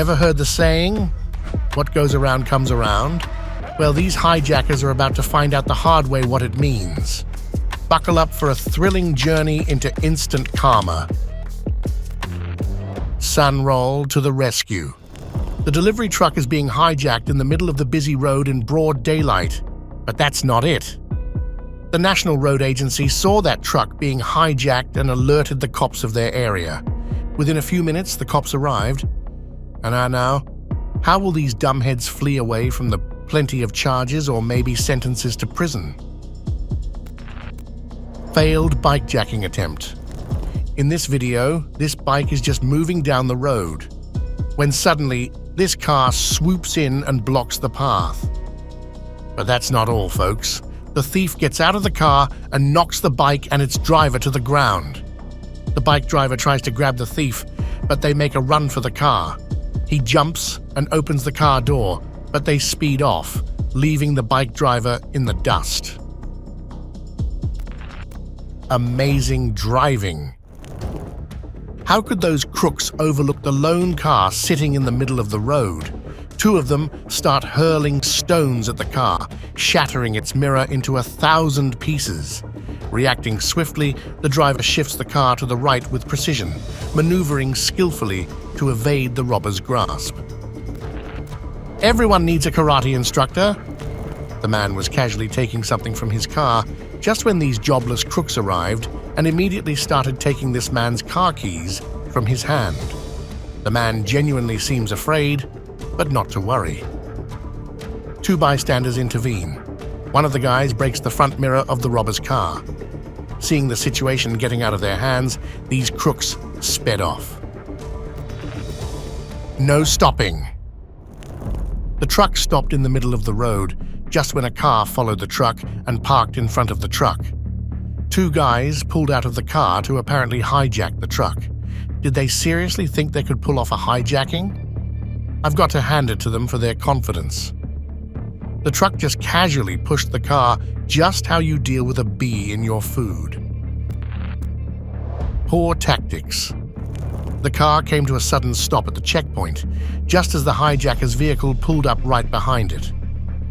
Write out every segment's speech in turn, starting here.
Ever heard the saying, what goes around comes around? Well, these hijackers are about to find out the hard way what it means. Buckle up for a thrilling journey into instant karma. Sunroll to the rescue. The delivery truck is being hijacked in the middle of the busy road in broad daylight. But that's not it. The National Road Agency saw that truck being hijacked and alerted the cops of their area. Within a few minutes, the cops arrived. And now, how will these dumbheads flee away from the plenty of charges or maybe sentences to prison? Failed bikejacking attempt. In this video, this bike is just moving down the road, when suddenly this car swoops in and blocks the path. But that's not all, folks. The thief gets out of the car and knocks the bike and its driver to the ground. The bike driver tries to grab the thief, but they make a run for the car. He jumps and opens the car door, but they speed off, leaving the bike driver in the dust. Amazing driving. How could those crooks overlook the lone car sitting in the middle of the road? Two of them start hurling stones at the car, shattering its mirror into 1,000 pieces. Reacting swiftly, the driver shifts the car to the right with precision, maneuvering skillfully to evade the robber's grasp. Everyone needs a karate instructor. The man was casually taking something from his car just when these jobless crooks arrived and immediately started taking this man's car keys from his hand. The man genuinely seems afraid, but not to worry. Two bystanders intervene. One of the guys breaks the front mirror of the robber's car. Seeing the situation getting out of their hands, these crooks sped off. No stopping. The truck stopped in the middle of the road just when a car followed the truck and parked in front of the truck. Two guys pulled out of the car to apparently hijack the truck. Did they seriously think they could pull off a hijacking? I've got to hand it to them for their confidence. The truck just casually pushed the car, just how you deal with a bee in your food. Poor tactics. The car came to a sudden stop at the checkpoint, just as the hijacker's vehicle pulled up right behind it.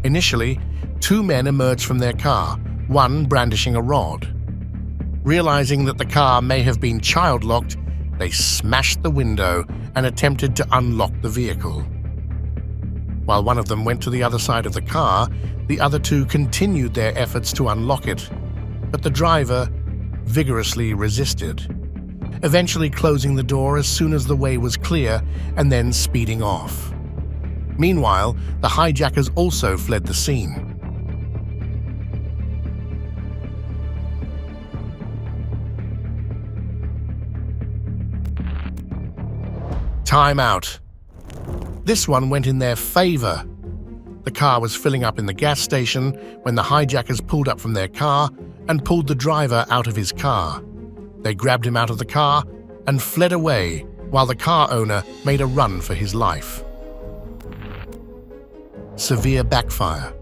Initially, two men emerged from their car, one brandishing a rod. Realizing that the car may have been child-locked, they smashed the window and attempted to unlock the vehicle. While one of them went to the other side of the car, the other two continued their efforts to unlock it, but the driver vigorously resisted, eventually closing the door as soon as the way was clear and then speeding off. Meanwhile, the hijackers also fled the scene. Time out. This one went in their favor. The car was filling up in the gas station when the hijackers pulled up from their car and pulled the driver out of his car. They grabbed him out of the car and fled away while the car owner made a run for his life. Severe backfire.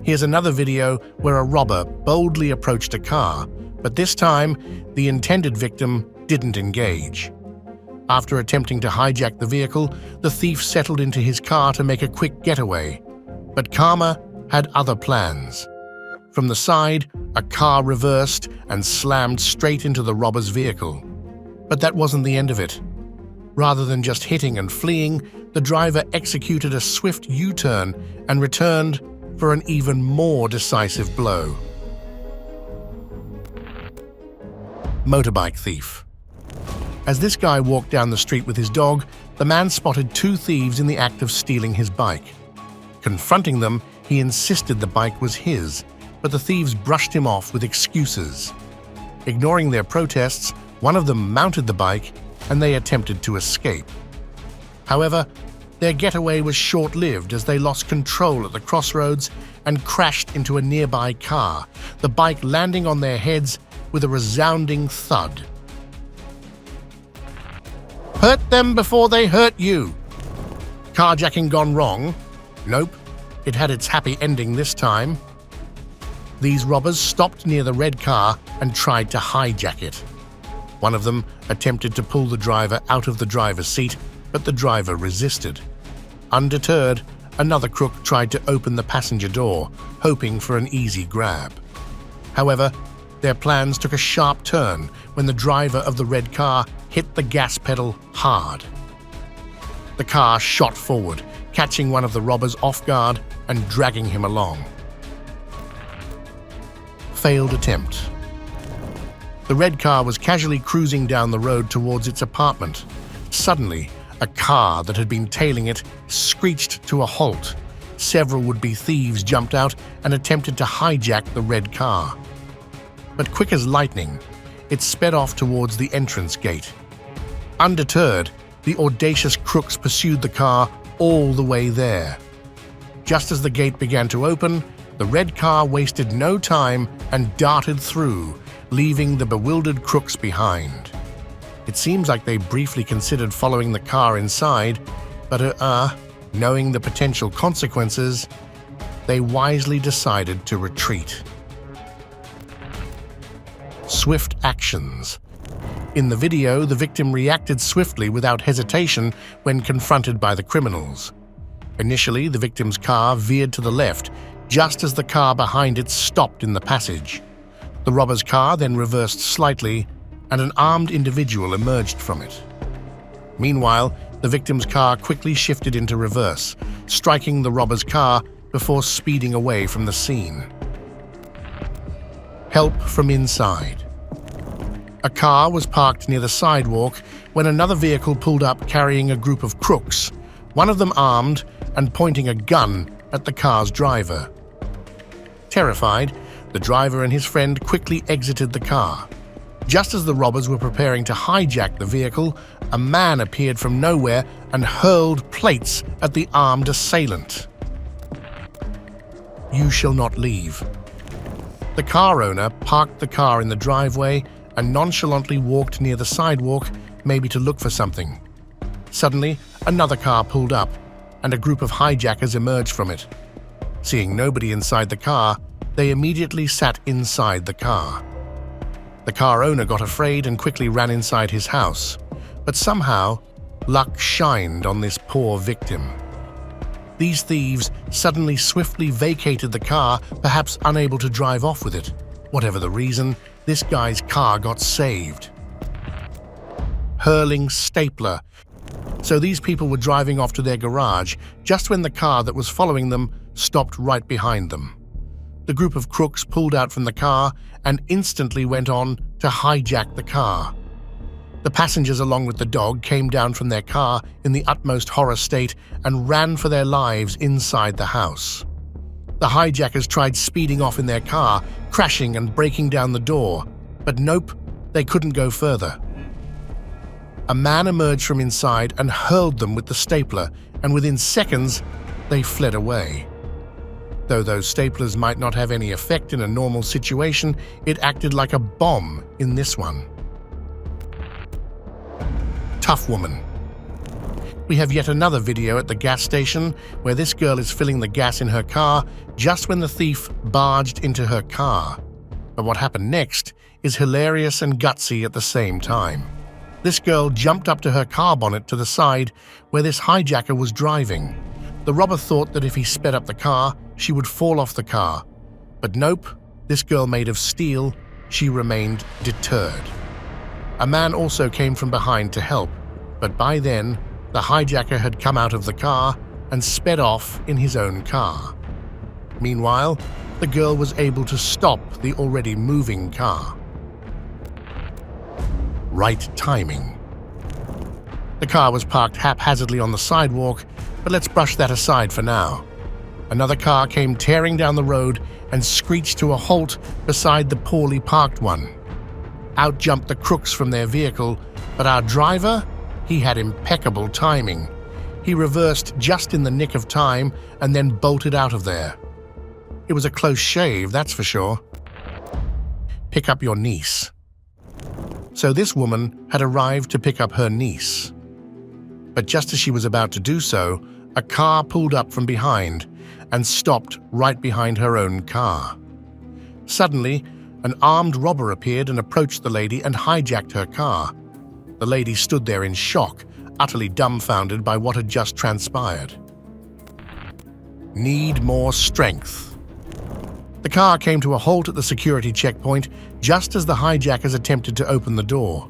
Here's another video where a robber boldly approached a car, but this time the intended victim didn't engage. After attempting to hijack the vehicle, the thief settled into his car to make a quick getaway. But karma had other plans. From the side, a car reversed and slammed straight into the robber's vehicle. But that wasn't the end of it. Rather than just hitting and fleeing, the driver executed a swift U-turn and returned for an even more decisive blow. Motorbike Thief. As this guy walked down the street with his dog, the man spotted two thieves in the act of stealing his bike. Confronting them, he insisted the bike was his, but the thieves brushed him off with excuses. Ignoring their protests, one of them mounted the bike and they attempted to escape. However, their getaway was short-lived as they lost control at the crossroads and crashed into a nearby car, the bike landing on their heads with a resounding thud. Hurt them before they hurt you. Carjacking gone wrong? Nope, it had its happy ending this time. These robbers stopped near the red car and tried to hijack it. One of them attempted to pull the driver out of the driver's seat, but the driver resisted. Undeterred, another crook tried to open the passenger door, hoping for an easy grab. However, their plans took a sharp turn when the driver of the red car hit the gas pedal hard. The car shot forward, catching one of the robbers off guard and dragging him along. Failed attempt. The red car was casually cruising down the road towards its apartment. Suddenly, a car that had been tailing it screeched to a halt. Several would-be thieves jumped out and attempted to hijack the red car. But quick as lightning, it sped off towards the entrance gate. Undeterred, the audacious crooks pursued the car all the way there. Just as the gate began to open, the red car wasted no time and darted through, leaving the bewildered crooks behind. It seems like they briefly considered following the car inside, but knowing the potential consequences, they wisely decided to retreat. Swift actions. In the video, the victim reacted swiftly without hesitation when confronted by the criminals. Initially, the victim's car veered to the left, just as the car behind it stopped in the passage. The robber's car then reversed slightly, and an armed individual emerged from it. Meanwhile, the victim's car quickly shifted into reverse, striking the robber's car before speeding away from the scene. Help from inside. A car was parked near the sidewalk when another vehicle pulled up carrying a group of crooks, one of them armed and pointing a gun at the car's driver. Terrified, the driver and his friend quickly exited the car. Just as the robbers were preparing to hijack the vehicle, a man appeared from nowhere and hurled plates at the armed assailant. You shall not leave. The car owner parked the car in the driveway and nonchalantly walked near the sidewalk, maybe to look for something. Suddenly, another car pulled up, and a group of hijackers emerged from it. Seeing nobody inside the car, they immediately sat inside the car. The car owner got afraid and quickly ran inside his house, but somehow, luck shined on this poor victim. These thieves suddenly swiftly vacated the car, perhaps unable to drive off with it. Whatever the reason, this guy's car got saved. Hurling stapler. So these people were driving off to their garage just when the car that was following them stopped right behind them. The group of crooks pulled out from the car and instantly went on to hijack the car. The passengers, along with the dog, came down from their car in the utmost horror state and ran for their lives inside the house. The hijackers tried speeding off in their car, crashing and breaking down the door, but nope, they couldn't go further. A man emerged from inside and hurled them with the stapler, and within seconds, they fled away. Though those staplers might not have any effect in a normal situation, it acted like a bomb in this one. Tough woman. We have yet another video at the gas station where this girl is filling the gas in her car just when the thief barged into her car. But what happened next is hilarious and gutsy at the same time. This girl jumped up to her car bonnet to the side where this hijacker was driving. The robber thought that if he sped up the car, she would fall off the car. But nope, this girl made of steel, she remained deterred. A man also came from behind to help, but by then, the hijacker had come out of the car and sped off in his own car. Meanwhile, the girl was able to stop the already moving car. Right timing. The car was parked haphazardly on the sidewalk, but let's brush that aside for now. Another car came tearing down the road and screeched to a halt beside the poorly parked one. Out jumped the crooks from their vehicle, but our driver, he had impeccable timing. He reversed just in the nick of time and then bolted out of there. It was a close shave, that's for sure. Pick up your niece. So this woman had arrived to pick up her niece. But just as she was about to do so, a car pulled up from behind and stopped right behind her own car. Suddenly, an armed robber appeared and approached the lady and hijacked her car. The lady stood there in shock, utterly dumbfounded by what had just transpired. Need more strength. The car came to a halt at the security checkpoint just as the hijackers attempted to open the door.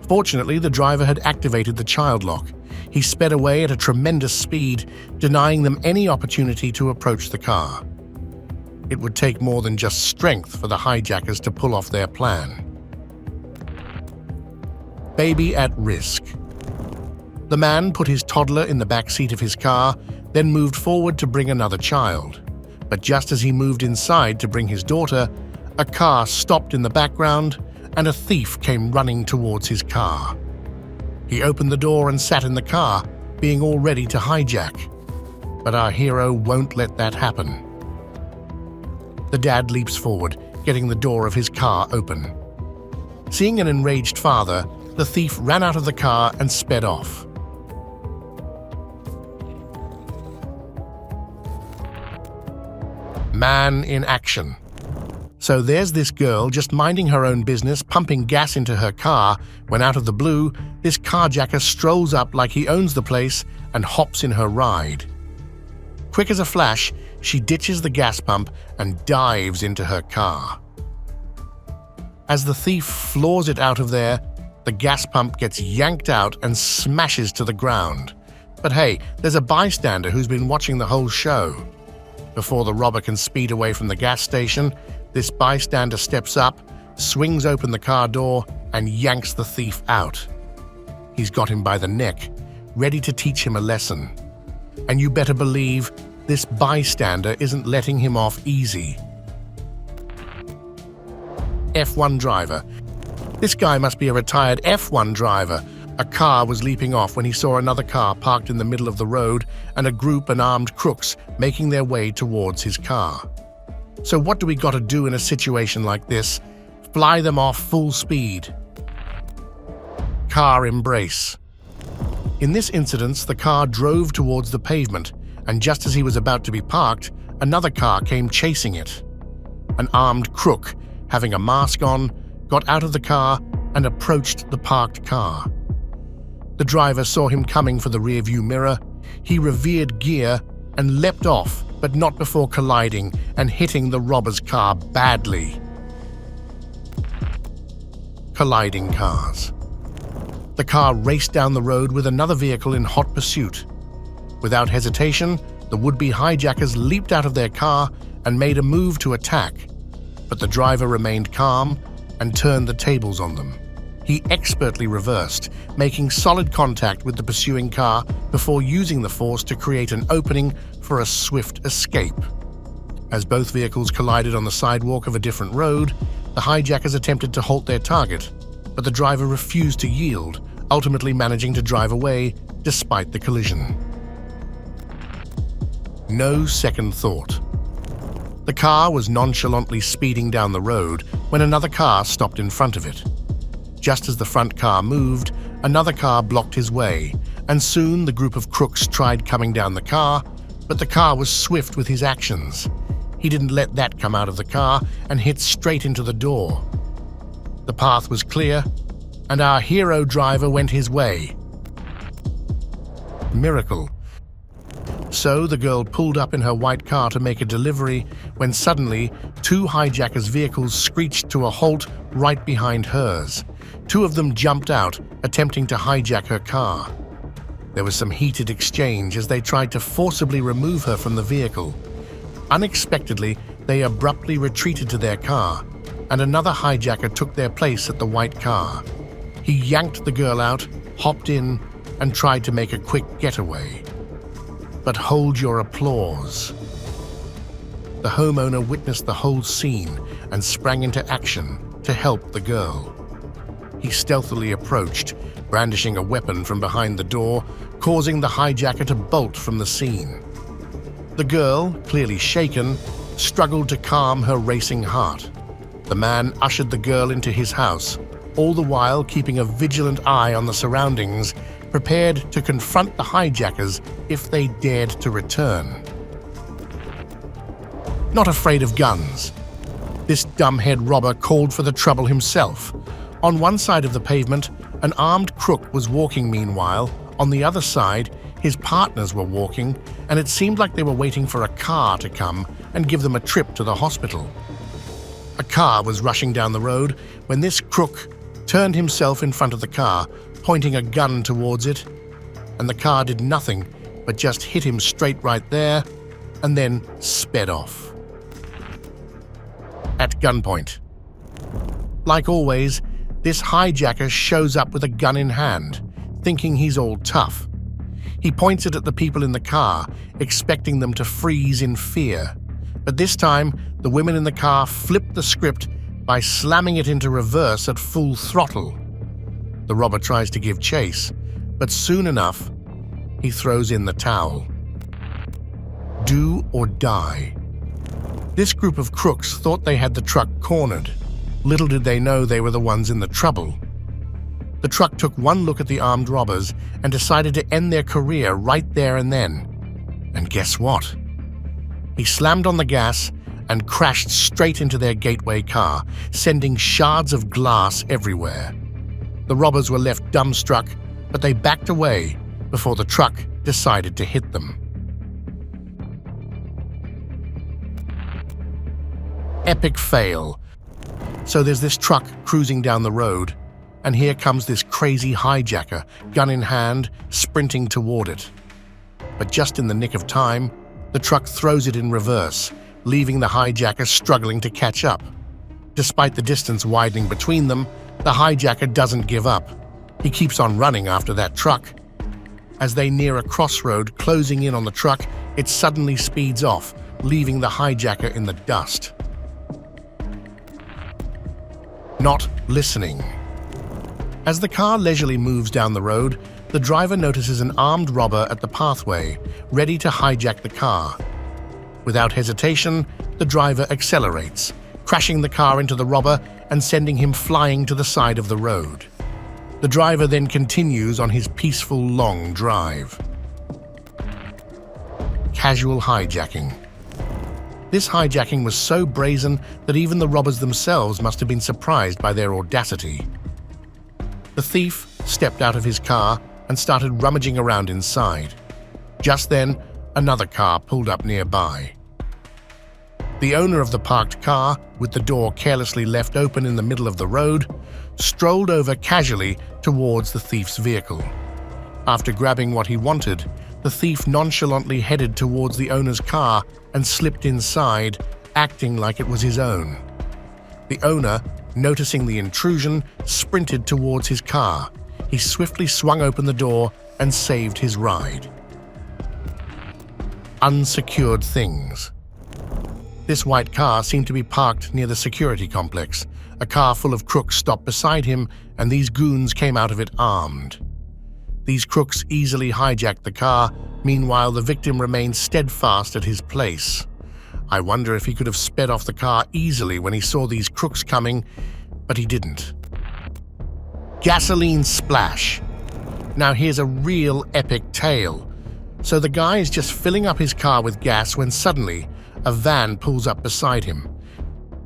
Fortunately, the driver had activated the child lock. He sped away at a tremendous speed, denying them any opportunity to approach the car. It would take more than just strength for the hijackers to pull off their plan. Baby at risk. The man put his toddler in the back seat of his car, then moved forward to bring another child. But just as he moved inside to bring his daughter, a car stopped in the background and a thief came running towards his car. He opened the door and sat in the car, being all ready to hijack. But our hero won't let that happen. The dad leaps forward, getting the door of his car open. Seeing an enraged father, the thief ran out of the car and sped off. Man in action. So there's this girl just minding her own business, pumping gas into her car, when out of the blue, this carjacker strolls up like he owns the place and hops in her ride. Quick as a flash, she ditches the gas pump and dives into her car. As the thief floors it out of there, the gas pump gets yanked out and smashes to the ground. But hey, there's a bystander who's been watching the whole show. Before the robber can speed away from the gas station, this bystander steps up, swings open the car door, and yanks the thief out. He's got him by the neck, ready to teach him a lesson. And you better believe this bystander isn't letting him off easy. F1 driver. This guy must be a retired F1 driver. A car was leaping off when he saw another car parked in the middle of the road and a group of armed crooks making their way towards his car. So what do we got to do in a situation like this? Fly them off full speed. Car embrace. In this incident, the car drove towards the pavement, and just as he was about to be parked, another car came chasing it. An armed crook, having a mask on, got out of the car and approached the parked car. The driver saw him coming for the rearview mirror. He revered gear and leapt off, but not before colliding and hitting the robber's car badly. Colliding cars. The car raced down the road with another vehicle in hot pursuit. Without hesitation, the would-be hijackers leaped out of their car and made a move to attack, but the driver remained calm and turned the tables on them. He expertly reversed, making solid contact with the pursuing car before using the force to create an opening for a swift escape. As both vehicles collided on the sidewalk of a different road, the hijackers attempted to halt their target, but the driver refused to yield, ultimately managing to drive away despite the collision. No second thought. The car was nonchalantly speeding down the road when another car stopped in front of it. Just as the front car moved, another car blocked his way, and soon the group of crooks tried coming down the car, but the car was swift with his actions. He didn't let that come out of the car and hit straight into the door. The path was clear, and our hero driver went his way. Miracle. So the girl pulled up in her white car to make a delivery when suddenly 2 hijackers' vehicles screeched to a halt right behind hers. 2 of them jumped out, attempting to hijack her car. There was some heated exchange as they tried to forcibly remove her from the vehicle. Unexpectedly, they abruptly retreated to their car, and another hijacker took their place at the white car. He yanked the girl out, hopped in, and tried to make a quick getaway. But hold your applause. The homeowner witnessed the whole scene and sprang into action to help the girl. He stealthily approached, brandishing a weapon from behind the door, causing the hijacker to bolt from the scene. The girl, clearly shaken, struggled to calm her racing heart. The man ushered the girl into his house, all the while keeping a vigilant eye on the surroundings, prepared to confront the hijackers if they dared to return. Not afraid of guns, this dumbhead robber called for the trouble himself. On one side of the pavement, an armed crook was walking meanwhile, On the other side, his partners were walking, and it seemed like they were waiting for a car to come and give them a trip to the hospital. A car was rushing down the road when this crook turned himself in front of the car, pointing a gun towards it, and the car did nothing but just hit him straight right there and then sped off. At gunpoint. Like always, this hijacker shows up with a gun in hand, thinking he's all tough. He points it at the people in the car, expecting them to freeze in fear. But this time, the women in the car flip the script by slamming it into reverse at full throttle. The robber tries to give chase, but soon enough, he throws in the towel. Do or die. This group of crooks thought they had the truck cornered. Little did they know they were the ones in the trouble. The truck took one look at the armed robbers and decided to end their career right there and then. And guess what? He slammed on the gas and crashed straight into their gateway car, sending shards of glass everywhere. The robbers were left dumbstruck, but they backed away before the truck decided to hit them. Epic fail. So there's this truck cruising down the road, and here comes this crazy hijacker, gun in hand, sprinting toward it. But just in the nick of time, the truck throws it in reverse, leaving the hijacker struggling to catch up. Despite the distance widening between them, the hijacker doesn't give up. He keeps on running after that truck. As they near a crossroad closing in on the truck, it suddenly speeds off, leaving the hijacker in the dust. Not listening. As the car leisurely moves down the road, the driver notices an armed robber at the pathway, ready to hijack the car. Without hesitation, the driver accelerates, crashing the car into the robber and sending him flying to the side of the road. The driver then continues on his peaceful, long drive. Casual hijacking. This hijacking was so brazen that even the robbers themselves must have been surprised by their audacity. The thief stepped out of his car and started rummaging around inside. Just then, another car pulled up nearby. The owner of the parked car, with the door carelessly left open in the middle of the road, strolled over casually towards the thief's vehicle. After grabbing what he wanted, the thief nonchalantly headed towards the owner's car and slipped inside, acting like it was his own. The owner, noticing the intrusion, sprinted towards his car. He swiftly swung open the door and saved his ride. Unsecured Things. This white car seemed to be parked near the security complex. A car full of crooks stopped beside him, and these goons came out of it armed. These crooks easily hijacked the car. Meanwhile, the victim remained steadfast at his place. I wonder if he could have sped off the car easily when he saw these crooks coming, but he didn't. Gasoline splash. Now here's a real epic tale. So the guy is just filling up his car with gas when suddenly a van pulls up beside him.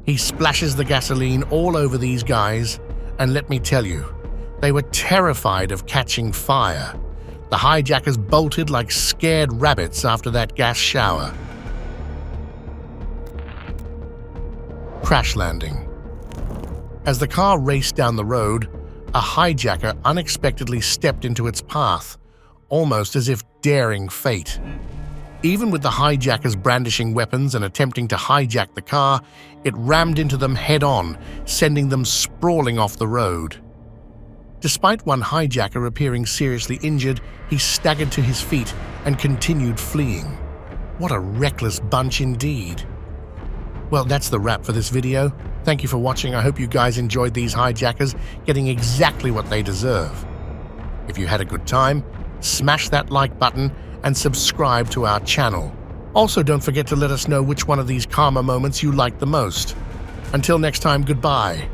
He splashes the gasoline all over these guys, and let me tell you, they were terrified of catching fire. The hijackers bolted like scared rabbits after that gas shower. Crash landing. As the car raced down the road, a hijacker unexpectedly stepped into its path, almost as if daring fate. Even with the hijackers brandishing weapons and attempting to hijack the car, it rammed into them head-on, sending them sprawling off the road. Despite one hijacker appearing seriously injured, he staggered to his feet and continued fleeing. What a reckless bunch indeed. Well, that's the wrap for this video. Thank you for watching. I hope you guys enjoyed these hijackers getting exactly what they deserve. If you had a good time, smash that like button and subscribe to our channel. Also, don't forget to let us know which one of these karma moments you liked the most. Until next time, goodbye.